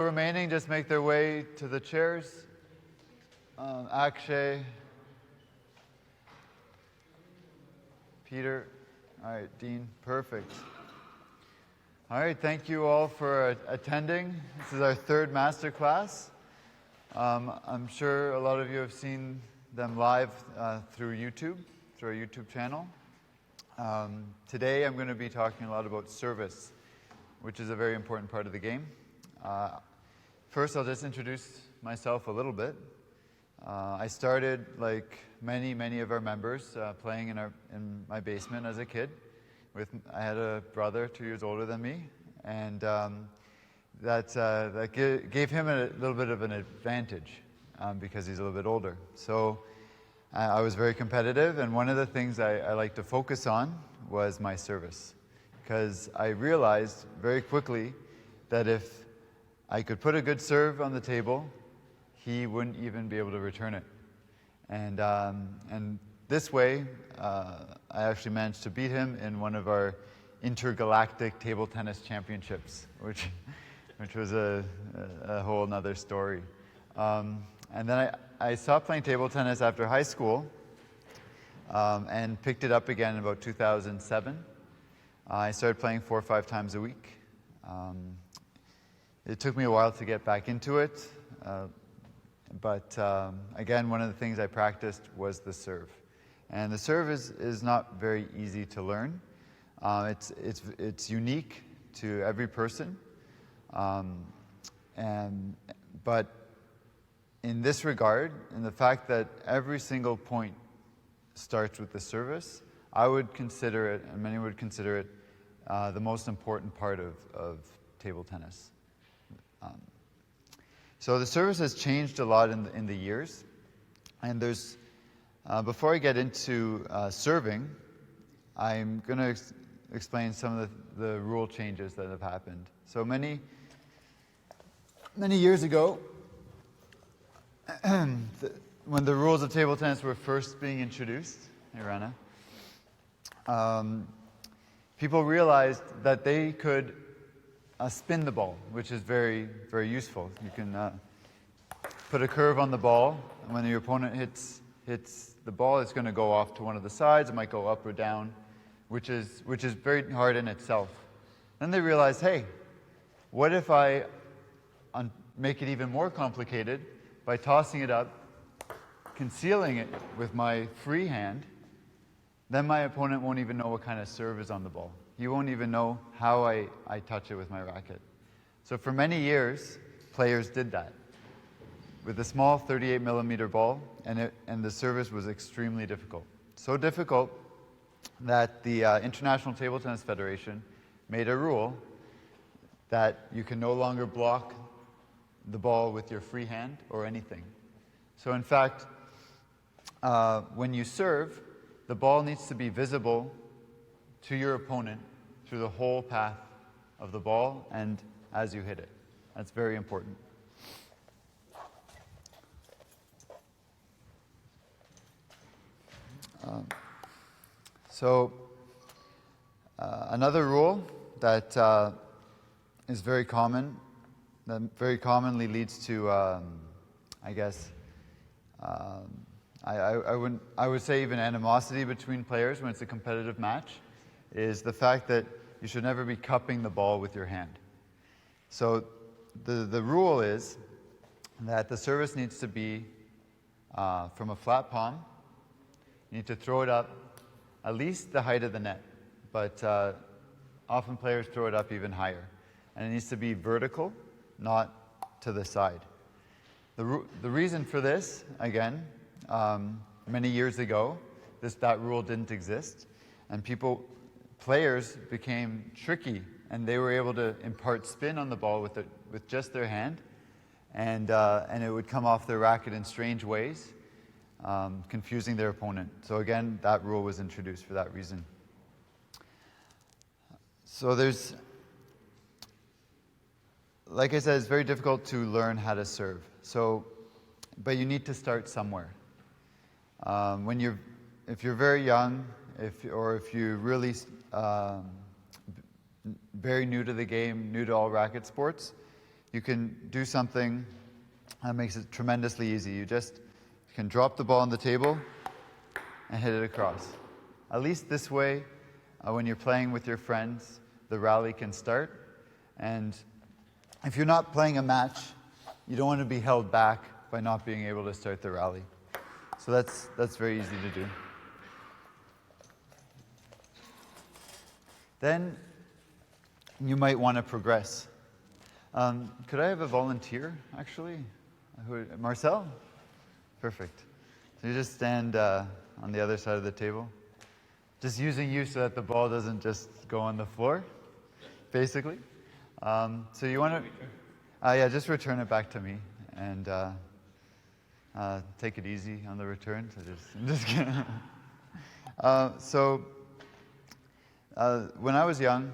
Remaining, just make their way to the chairs. Akshay, Peter, all right, Dean, perfect. All right, thank you all for attending. This is our third MasterClass. I'm sure a lot of you have seen them live through YouTube, through our YouTube channel. Today I'm going to be talking a lot about service, which is a very important part of the game. First, I'll just introduce myself a little bit. I started, like many of our members, playing in my basement as a kid. I had a brother 2 years older than me, and that gave him a little bit of an advantage because he's a little bit older. So I was very competitive, and one of the things I like to focus on was my service, because I realized very quickly that if I could put a good serve on the table, he wouldn't even be able to return it. And this way, I actually managed to beat him in one of our intergalactic table tennis championships, which was a whole nother story. And then I stopped playing table tennis after high school and picked it up again in about 2007. I started playing 4 or 5 times a week. It took me a while to get back into it, but again, one of the things I practiced was the serve. And the serve is not very easy to learn. It's unique to every person, but in this regard, in the fact that every single point starts with the service, I would consider it, and many would consider it, the most important part of table tennis. So the service has changed a lot in the years, and there's before I get into serving, I'm going to explain some of the rule changes that have happened. So many years ago, when the rules of table tennis were first being introduced, hey Rana, people realized that they could spin the ball, which is very useful. You can put a curve on the ball, and when your opponent hits the ball, it's going to go off to one of the sides. It might go up or down, which is very hard in itself. Then they realized, hey, what if I make it even more complicated by tossing it up, concealing it with my free hand? Then my opponent won't even know what kind of serve is on the ball. He won't even know how I touch it with my racket. So for many years, players did that with a small 38-millimeter ball, and the service was extremely difficult. So difficult that the International Table Tennis Federation made a rule that you can no longer block the ball with your free hand or anything. So in fact, when you serve, the ball needs to be visible to your opponent through the whole path of the ball and as you hit it. That's very important. Another rule that is very common, that very commonly leads to, I guess, I would say even animosity between players when it's a competitive match, is the fact that you should never be cupping the ball with your hand. So the rule is that the service needs to be from a flat palm. You need to throw it up at least the height of the net, but often players throw it up even higher. And it needs to be vertical, not to the side. The reason for this, again, many years ago, that rule didn't exist, and players became tricky, and they were able to impart spin on the ball with just their hand, and it would come off their racket in strange ways, confusing their opponent. So again, that rule was introduced for that reason. So like I said, it's very difficult to learn how to serve. But you need to start somewhere. If you're very young, if you're really very new to the game, new to all racket sports, you can do something that makes it tremendously easy. You can drop the ball on the table and hit it across. At least this way, when you're playing with your friends, the rally can start. And if you're not playing a match, you don't want to be held back by not being able to start the rally. So that's very easy to do. Then you might want to progress. Could I have a volunteer, actually? Marcel? Perfect. So you just stand on the other side of the table. Just using you so that the ball doesn't just go on the floor, basically. So you want to, just return it back to me and take it easy on the return. I'm just kidding. When I was young,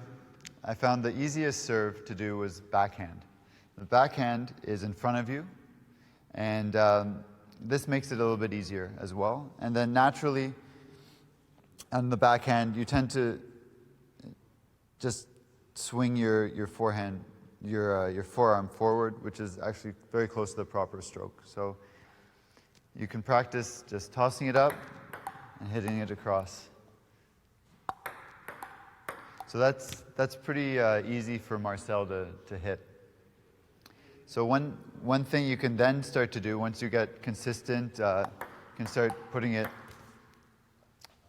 I found the easiest serve to do was backhand. The backhand is in front of you, and this makes it a little bit easier as well. And then naturally, on the backhand, you tend to just swing your forehand, your forearm forward, which is actually very close to the proper stroke. So you can practice just tossing it up and hitting it across. So that's pretty easy for Marcel to hit. So one thing you can then start to do, once you get consistent, you can start putting it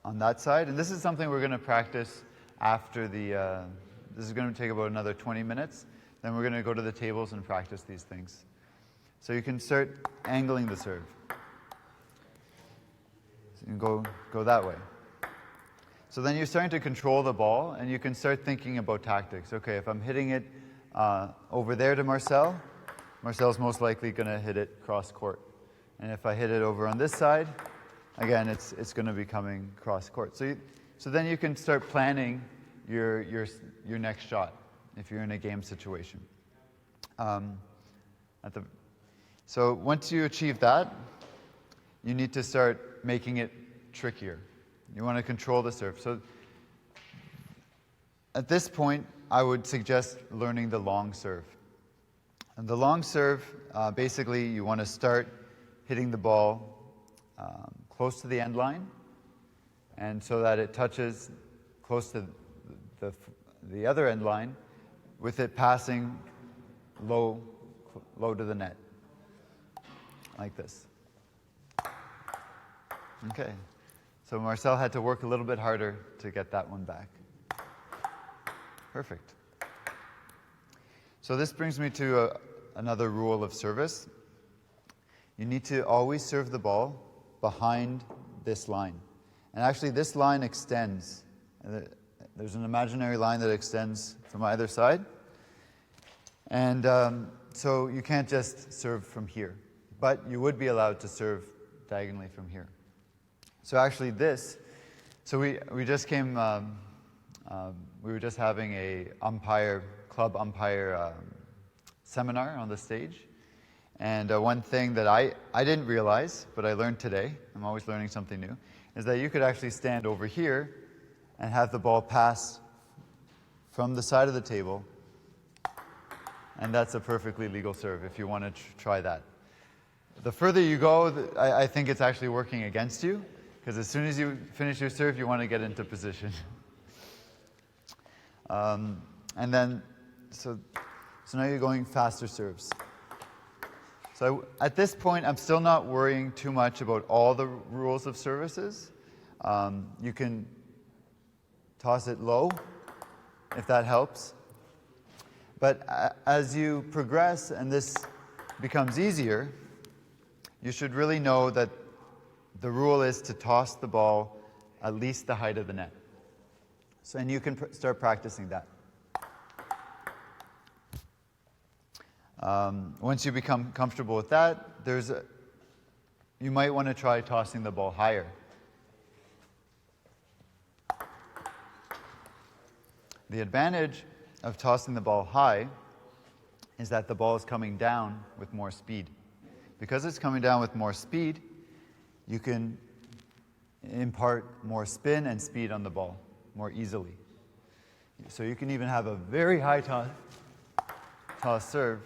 on that side. And this is something we're going to practice after this is going to take about another 20 minutes. Then we're going to go to the tables and practice these things. So you can start angling the serve. So you can go that way. So then you're starting to control the ball, and you can start thinking about tactics. Okay, if I'm hitting it over there to Marcel, Marcel's most likely going to hit it cross court. And if I hit it over on this side, again, it's going to be coming cross court. So then you can start planning your next shot if you're in a game situation. So once you achieve that, you need to start making it trickier. You want to control the serve. So at this point, I would suggest learning the long serve. And the long serve, basically, you want to start hitting the ball close to the end line, and so that it touches close to the other end line, with it passing low to the net, like this. Okay. So Marcel had to work a little bit harder to get that one back. Perfect. So this brings me to another rule of service. You need to always serve the ball behind this line. And actually this line extends. There's an imaginary line that extends from either side. And so you can't just serve from here. But you would be allowed to serve diagonally from here. So actually we just came, we were just having a club umpire seminar on the stage. And one thing that I didn't realize, but I learned today, I'm always learning something new, is that you could actually stand over here and have the ball pass from the side of the table. And that's a perfectly legal serve if you want to try that. The further you go, I think it's actually working against you. Because as soon as you finish your serve, you want to get into position. And then, so now you're going faster serves. So at this point, I'm still not worrying too much about all the rules of services. You can toss it low, if that helps. But as you progress and this becomes easier, you should really know that the rule is to toss the ball at least the height of the net. So, and you can start practicing that. Once you become comfortable with that, you might want to try tossing the ball higher. The advantage of tossing the ball high is that the ball is coming down with more speed. Because it's coming down with more speed, you can impart more spin and speed on the ball more easily. So you can even have a very high toss serve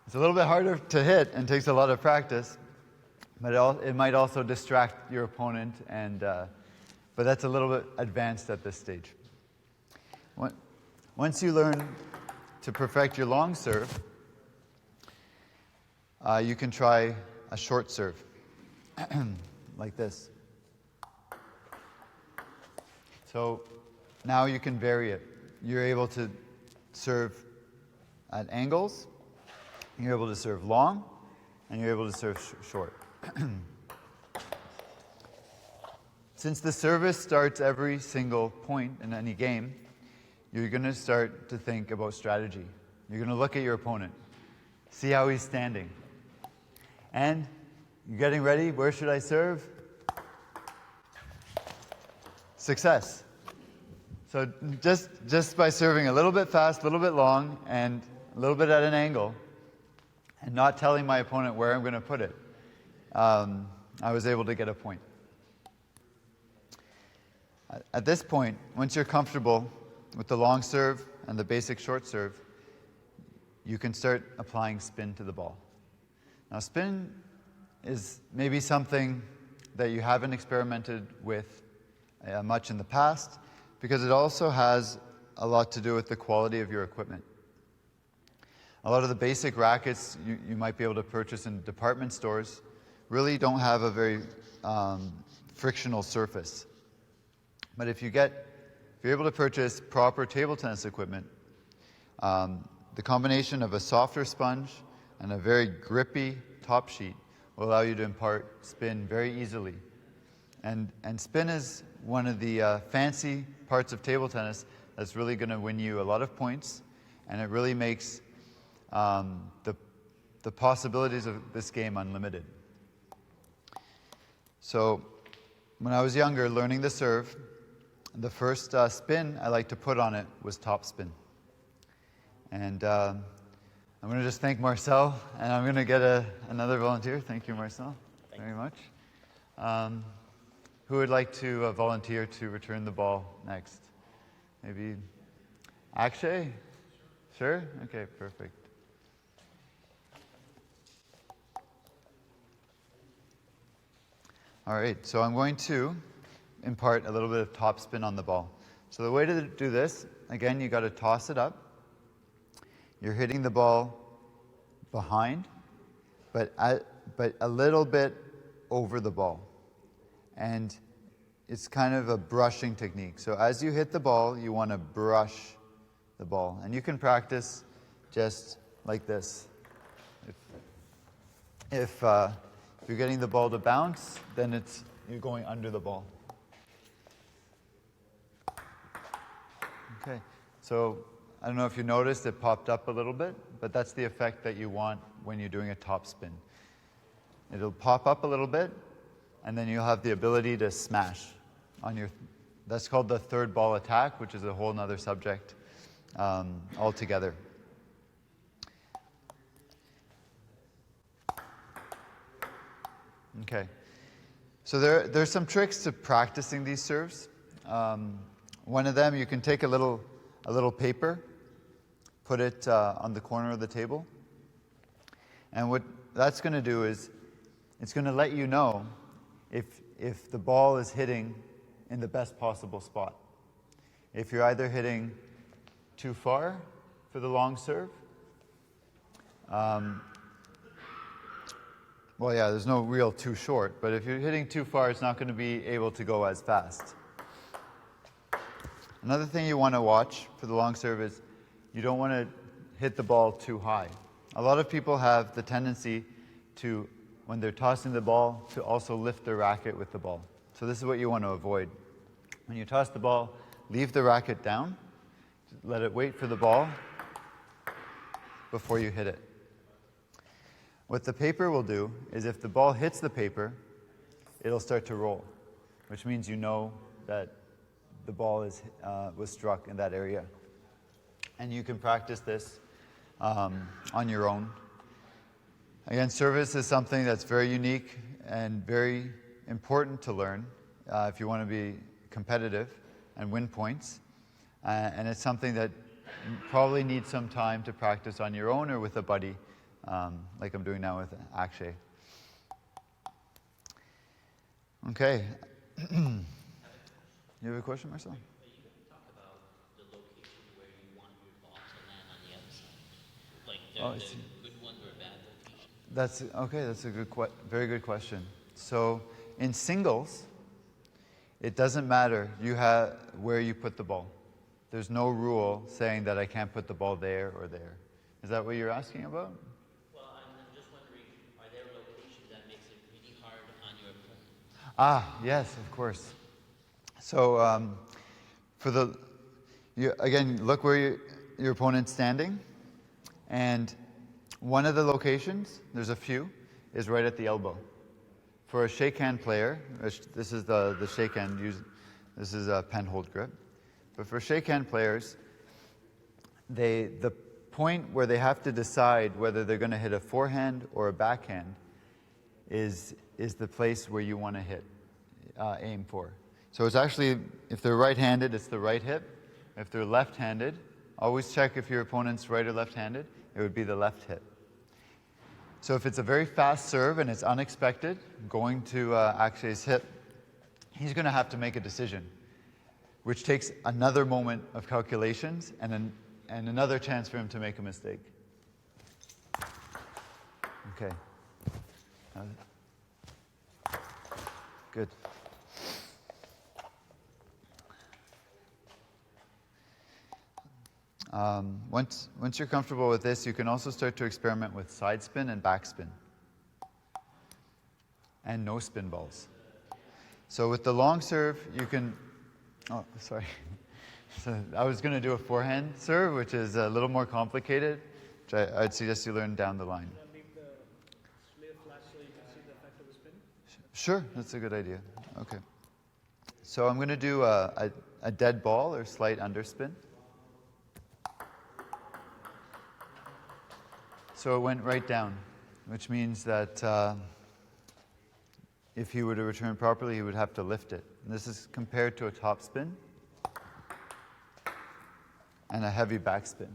It's a little bit harder to hit and takes a lot of practice, but it might also distract your opponent, but that's a little bit advanced at this stage. Once you learn to perfect your long serve, you can try a short serve, like this. So now you can vary it. You're able to serve at angles, you're able to serve long, and you're able to serve short. Since the service starts every single point in any game, you're going to start to think about strategy. You're going to look at your opponent, see how he's standing. And you're getting ready, where should I serve? Success. So just by serving a little bit fast, a little bit long, and a little bit at an angle, and not telling my opponent where I'm going to put it, I was able to get a point. At this point, once you're comfortable with the long serve and the basic short serve, you can start applying spin to the ball. Now, spin is maybe something that you haven't experimented with much in the past, because it also has a lot to do with the quality of your equipment. A lot of the basic rackets you might be able to purchase in department stores really don't have a very frictional surface. But if you're able to purchase proper table tennis equipment, the combination of a softer sponge and a very grippy top sheet will allow you to impart spin very easily. And spin is one of the fancy parts of table tennis that's really going to win you a lot of points, and it really makes the possibilities of this game unlimited. So when I was younger, learning the serve, the first spin I like to put on it was top spin. And I'm going to just thank Marcel, and I'm going to get another volunteer. Thank you, Marcel, very much. Who would like to volunteer to return the ball next? Maybe Akshay? Sure? Okay, perfect. All right, so I'm going to impart a little bit of top spin on the ball. So the way to do this, again, you got to toss it up. You're hitting the ball behind, but a little bit over the ball. And it's kind of a brushing technique. So as you hit the ball, you want to brush the ball. And you can practice just like this. If you're getting the ball to bounce, then you're going under the ball. Okay, so I don't know if you noticed it popped up a little bit, but that's the effect that you want when you're doing a top spin. It'll pop up a little bit, and then you'll have the ability to smash on that's called the third ball attack, which is a whole other subject altogether. Okay, so there's some tricks to practicing these serves. One of them, you can take a little paper, put it on the corner of the table, and what that's going to do is it's going to let you know if the ball is hitting in the best possible spot. If you're either hitting too far for the long serve, well, yeah, there's no real too short, but if you're hitting too far, it's not going to be able to go as fast. Another thing you want to watch for the long serve is you don't want to hit the ball too high. A lot of people have the tendency to, when they're tossing the ball, to also lift their racket with the ball. So this is what you want to avoid. When you toss the ball, leave the racket down, let it wait for the ball before you hit it. What the paper will do is if the ball hits the paper, it'll start to roll, which means you know that the ball was struck in that area. And you can practice this on your own. Again, service is something that's very unique and very important to learn if you want to be competitive and win points. And it's something that you probably need some time to practice on your own or with a buddy like I'm doing now with Akshay. Okay. You have a question, Marcel? Are you going to talk about the location where you want your ball to land on the other side? Like the good ones or bad locations? That's okay. That's a very good question. So in singles, it doesn't matter where you put the ball. There's no rule saying that I can't put the ball there or there. Is that what you're asking about? Well, I'm just wondering, are there locations that makes it really hard on your opponent? Ah, yes, of course. So again, look where your opponent's standing, and one of the locations, there's a few, is right at the elbow. For a shake-hand player, this is the shake-hand, this is a pen hold grip. But for shake-hand players, the point where they have to decide whether they're going to hit a forehand or a backhand is the place where you want to aim for. So it's actually, if they're right-handed, it's the right hip. If they're left-handed, always check if your opponent's right or left-handed. It would be the left hip. So if it's a very fast serve and it's unexpected, going to Akshay's hip, he's going to have to make a decision, which takes another moment of calculations and another chance for him to make a mistake. Okay. Good. Once you're comfortable with this, you can also start to experiment with side spin and back spin. And no spin balls. So with the long serve, you can... Oh, sorry. So I was going to do a forehand serve, which is a little more complicated, which I'd suggest you learn down the line. Leave the sleeve flat so you can see the effect of the spin? Sure, that's a good idea. Okay. So I'm going to do a dead ball or slight underspin. So it went right down, which means that if he were to return properly, he would have to lift it. And this is compared to a top spin and a heavy backspin.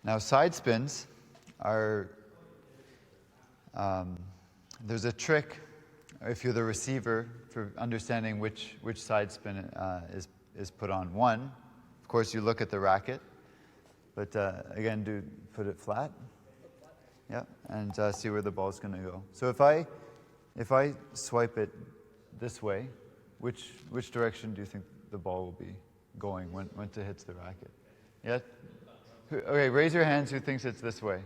Now, side spins are, there's a trick if you're the receiver for understanding which side spin is put on. One, of course, you look at the racket, but again, put it flat. Yeah, and see where the ball's going to go. So if I swipe it this way, which direction do you think the ball will be going when it hits the racket? Yeah. Okay, raise your hands who thinks it's this way.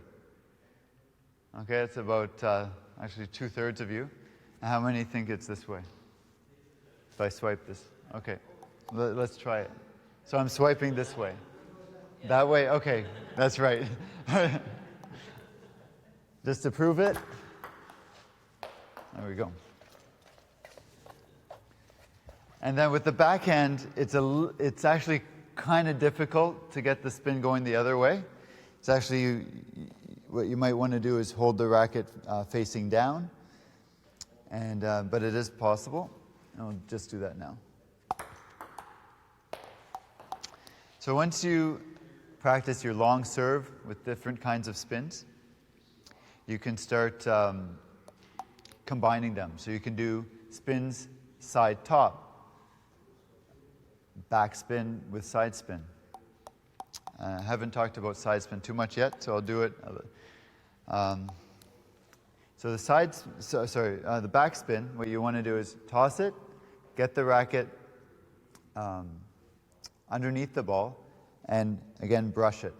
Okay, it's about actually 2/3 of you. And how many think it's this way? If I swipe this, okay. Let's try it. So I'm swiping this way. That way? Okay, that's right. Just to prove it. There we go. And then with the backhand, it's actually kind of difficult to get the spin going the other way. It's actually, what you might want to do is hold the racket facing down. But it is possible. I'll just do that now. So once you practice your long serve with different kinds of spins, you can start combining them. So you can do spins side top, back spin with side spin. I haven't talked about side spin too much yet, so I'll do it. So the back spin, what you want to do is toss it, get the racket underneath the ball, and again, brush it.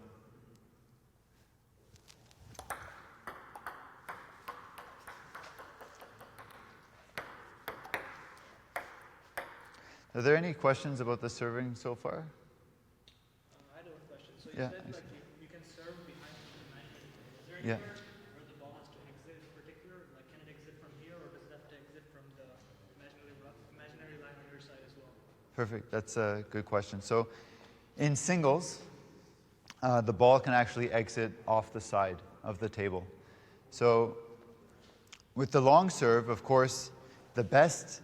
Are there any questions about the serving so far? I do have a question. So you Yeah, said you can serve behind the 90. Is there Yeah. anywhere where the ball has to exit in particular? Like, can it exit from here, or does it have to exit from the imaginary line on your side as well? Perfect. That's a good question. So in singles, the ball can actually exit off the side of the table. So with the long serve, of course, the best...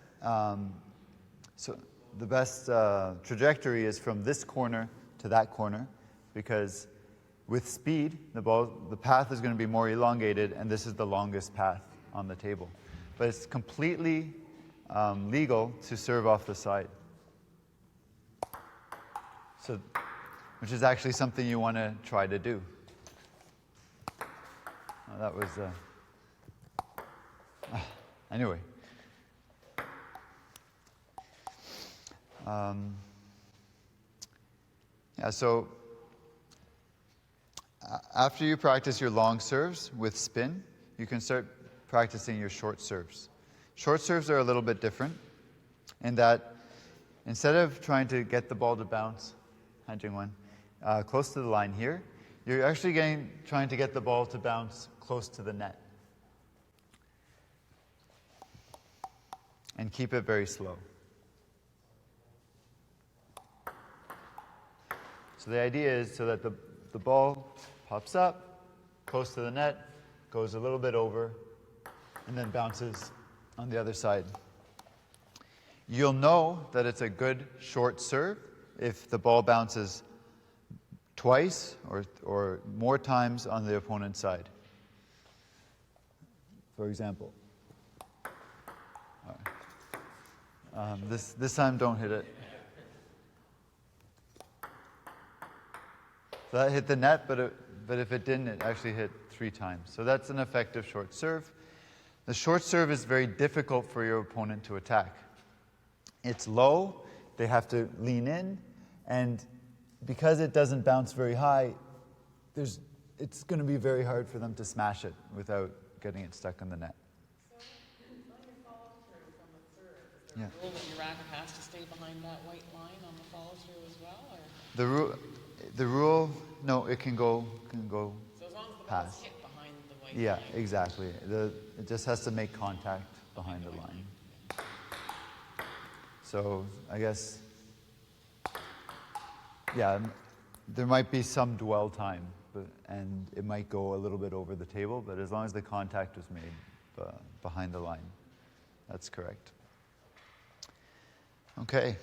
the best trajectory is from this corner to that corner, because with speed, the path is going to be more elongated, and this is the longest path on the table. But it's completely legal to serve off the side. So, which is actually something you want to try to do. That was, anyway. Yeah, so after you practice your long serves with spin, you can start practicing your short serves. Short serves are a little bit different in that instead of trying to get the ball to bounce, close to the line here, you're actually trying to get the ball to bounce close to the net. And keep it very slow. So the idea is so that the ball pops up, close to the net, goes a little bit over, and then bounces on the other side. You'll know that it's a good short serve if the ball bounces twice or more times on the opponent's side. For example, this time don't hit it. So that hit the net, but if it didn't, it actually hit 3 times. So that's an effective short serve. The short serve is very difficult for your opponent to attack. It's low, they have to lean in, and because it doesn't bounce very high, it's going to be very hard for them to smash it without getting it stuck in the net. So, on your follow-through from the serve, is there a rule that your racket has to stay behind that white line on the follow-through as well? Or? The rule, no, it can go So as long as the past. ball's hit behind the white Yeah, line. exactly. It just has to make contact behind the line. So I guess, yeah, there might be some dwell time, and it might go a little bit over the table, but as long as the contact was made behind the line, that's correct. Okay.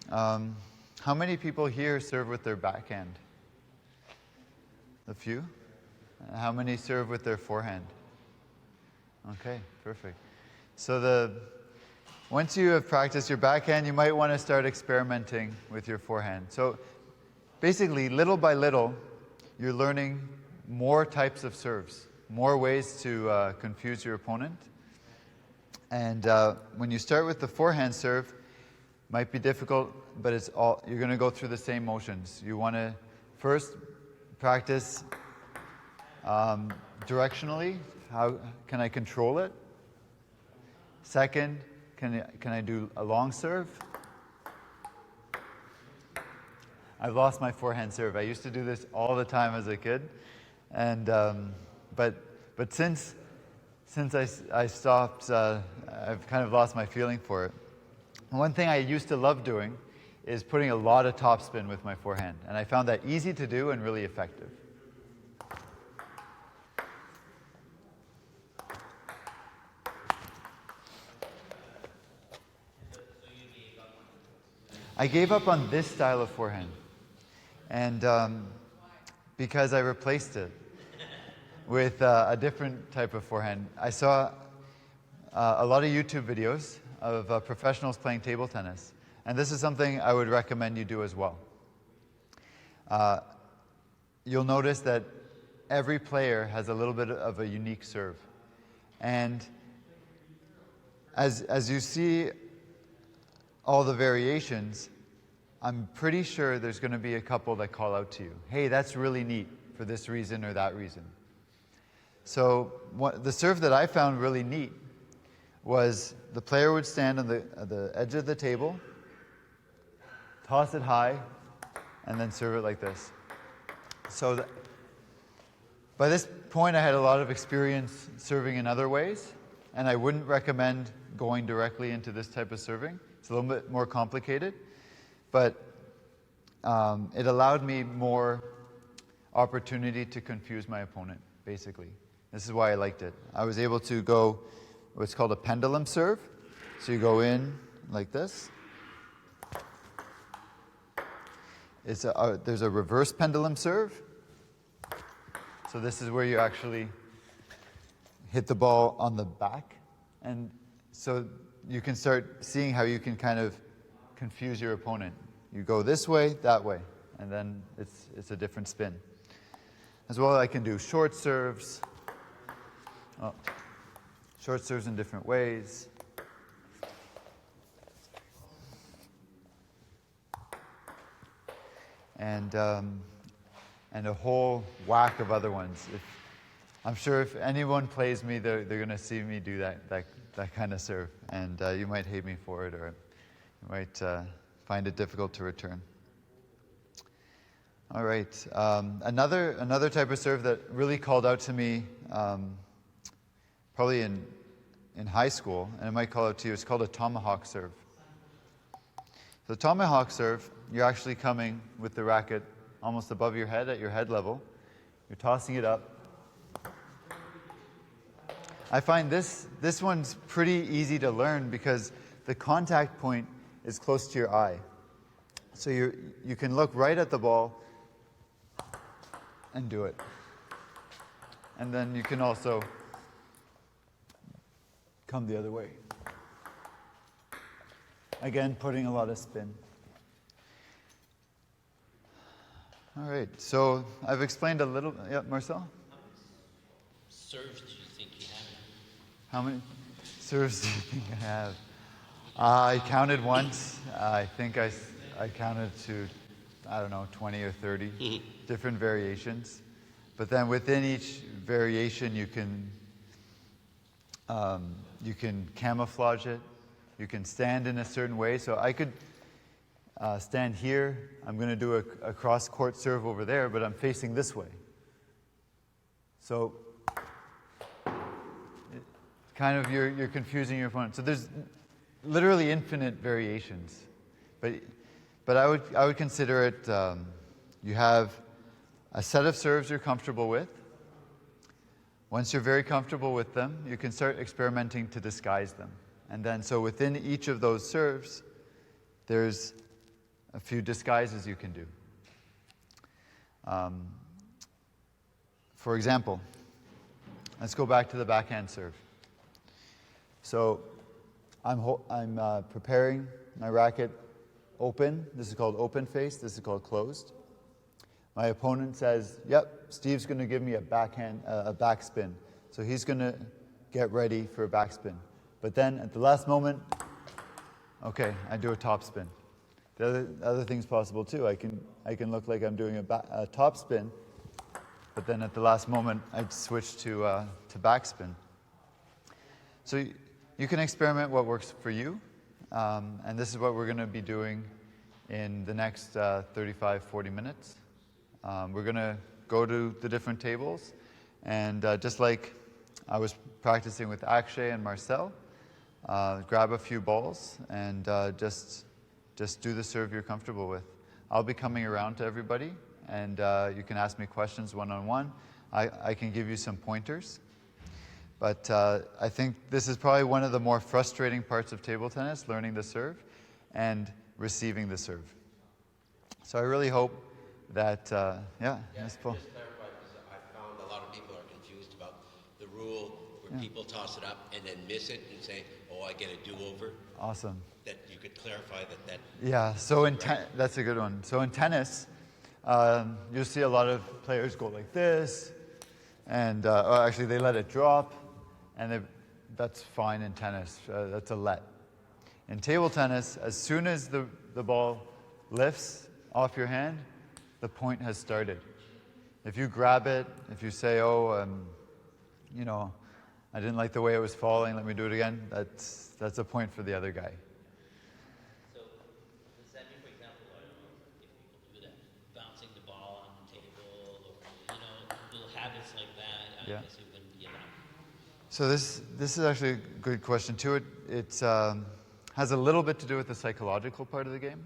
How many people here serve with their backhand? A few? How many serve with their forehand? Okay, perfect. So once you have practiced your backhand, you might want to start experimenting with your forehand. So basically, little by little, you're learning more types of serves, more ways to confuse your opponent. And when you start with the forehand serve, might be difficult, but you're going to go through the same motions. You want to first practice directionally. How can I control it? Second, can I do a long serve? I've lost my forehand serve. I used to do this all the time as a kid, and but since I stopped, I've kind of lost my feeling for it. One thing I used to love doing is putting a lot of topspin with my forehand, and I found that easy to do and really effective. I gave up on this style of forehand, and because I replaced it with a different type of forehand. I saw a lot of YouTube videos of professionals playing table tennis, and this is something I would recommend you do as well. You'll notice that every player has a little bit of a unique serve, and as you see all the variations, I'm pretty sure there's going to be a couple that call out to you. Hey, that's really neat for this reason or that reason. So the serve that I found really neat was the player would stand on the edge of the table, toss it high, and then serve it like this. So by this point, I had a lot of experience serving in other ways, and I wouldn't recommend going directly into this type of serving. It's a little bit more complicated, but it allowed me more opportunity to confuse my opponent, basically. This is why I liked it. I was able to go what's called a pendulum serve. So you go in like this, there's a reverse pendulum serve. So this is where you actually hit the ball on the back. And so you can start seeing how you can kind of confuse your opponent. You go this way, that way, and then it's a different spin. As well, I can do short serves. Short serves in different ways. And a whole whack of other ones. I'm sure if anyone plays me, they're going to see me do that kind of serve. And you might hate me for it, or you might find it difficult to return. All right. Another type of serve that really called out to me, probably in high school, and it might call out to you, it's called a tomahawk serve. So tomahawk serve, you're actually coming with the racket almost above your head, at your head level. You're tossing it up. I find this one's pretty easy to learn because the contact point is close to your eye. So you can look right at the ball and do it. And then you can also come the other way. Again, putting a lot of spin. All right, so I've explained a little. Yeah, Marcel? Serves do you think you have? How many serves do you think I have? I counted once. I think I counted to, I don't know, 20 or 30 different variations. But then within each variation, you can camouflage it. You can stand in a certain way. So I could stand here. I'm going to do a cross-court serve over there, but I'm facing this way. So kind of you're confusing your opponent. So there's literally infinite variations. But I would consider it, you have a set of serves you're comfortable with. Once you're very comfortable with them, you can start experimenting to disguise them. And then, so within each of those serves, there's a few disguises you can do. For example, let's go back to the backhand serve. So I'm preparing my racket open. This is called open face. This is called closed. My opponent says, yep, Steve's going to give me a backspin. So he's going to get ready for a backspin. But then at the last moment, okay, I do a topspin. The other thing's possible too. I can look like I'm doing a topspin, but then at the last moment, I switch to backspin. So you can experiment what works for you, and this is what we're going to be doing in the next 35, 40 minutes. We're going to go to the different tables, and just like I was practicing with Akshay and Marcel, grab a few balls and just do the serve you're comfortable with. I'll be coming around to everybody, and you can ask me questions one-on-one. I can give you some pointers. But I think this is probably one of the more frustrating parts of table tennis, learning the serve and receiving the serve. So I really hope that, Yes, Paul. Just clarify, because I found a lot of people are confused about the rule where people toss it up and then miss it and say, oh, I get a do-over. Awesome. That you could clarify that. Yeah, so that's a good one. So in tennis, you'll see a lot of players go like this, and actually they let it drop, and that's fine in tennis. That's a let. In table tennis, as soon as the ball lifts off your hand, the point has started. If you grab it, if you say, I didn't like the way it was falling, let me do it again, that's a point for the other guy. So does that mean, for example, I don't know if people do that, bouncing the ball on the table, or, little habits like that, I guess it wouldn't be allowed. So this is actually a good question too. It has a little bit to do with the psychological part of the game.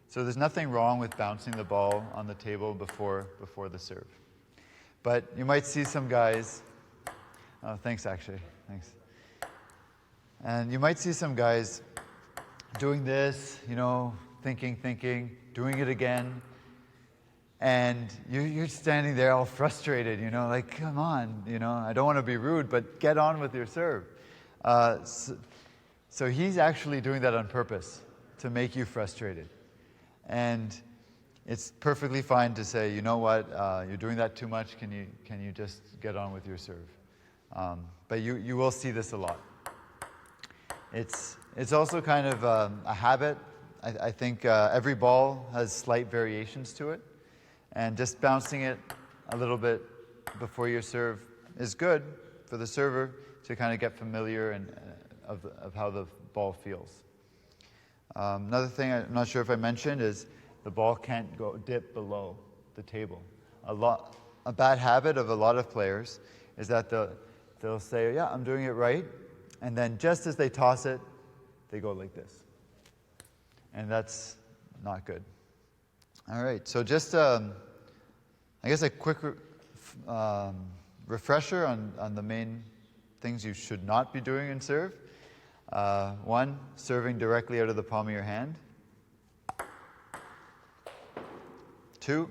So there's nothing wrong with bouncing the ball on the table before the serve. But you might see some guys, oh, thanks Akshay, thanks. And you might see some guys doing this, thinking, doing it again, And you're standing there all frustrated, like, come on, I don't want to be rude, but get on with your serve. So he's actually doing that on purpose to make you frustrated. And it's perfectly fine to say, you know what, you're doing that too much, can you just get on with your serve? But you will see this a lot. It's also kind of a habit. I think every ball has slight variations to it. And just bouncing it a little bit before your serve is good for the server to kind of get familiar of how the ball feels. Another thing I'm not sure if I mentioned is the ball can't dip below the table. A bad habit of a lot of players is that they'll say, yeah, I'm doing it right. And then just as they toss it, they go like this. And that's not good. All right, so just, I guess a quick refresher on the main things you should not be doing in serve. 1, serving directly out of the palm of your hand. 2,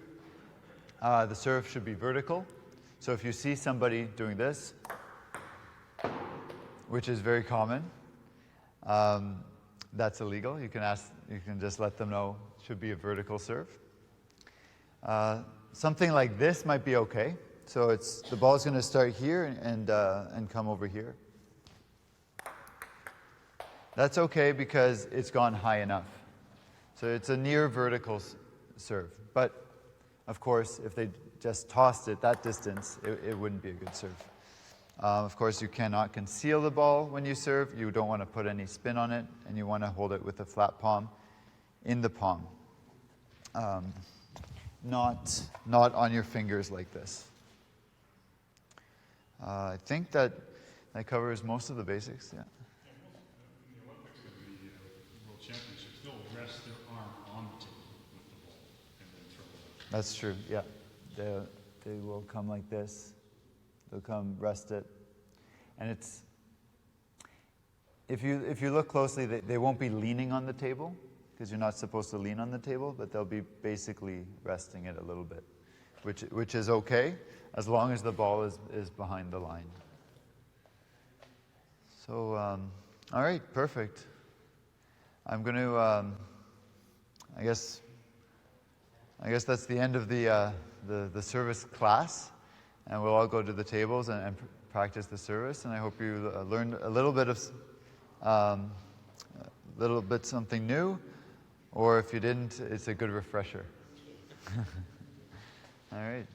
the serve should be vertical. So if you see somebody doing this, which is very common, that's illegal. You can just let them know it should be a vertical serve. Something like this might be okay. So the ball's going to start here and come over here. That's okay because it's gone high enough. So it's a near vertical serve. But of course, if they just tossed it that distance, it wouldn't be a good serve. Of course, you cannot conceal the ball when you serve. You don't want to put any spin on it, and you want to hold it with the flat palm in the palm. Not on your fingers like this. I think that covers most of the basics, yeah. The Olympics and the World Championships, they'll rest their arm on the table with the ball and then throw it. That's true, yeah. They will come like this. They'll come rest it. And it's, if you look closely, they won't be leaning on the table, because you're not supposed to lean on the table, but they'll be basically resting it a little bit, which is okay, as long as the ball is behind the line. So, all right, perfect. I'm going to, I guess that's the end of the service class, and we'll all go to the tables and practice the service. And I hope you learned a little bit something new, or if you didn't, it's a good refresher. All right.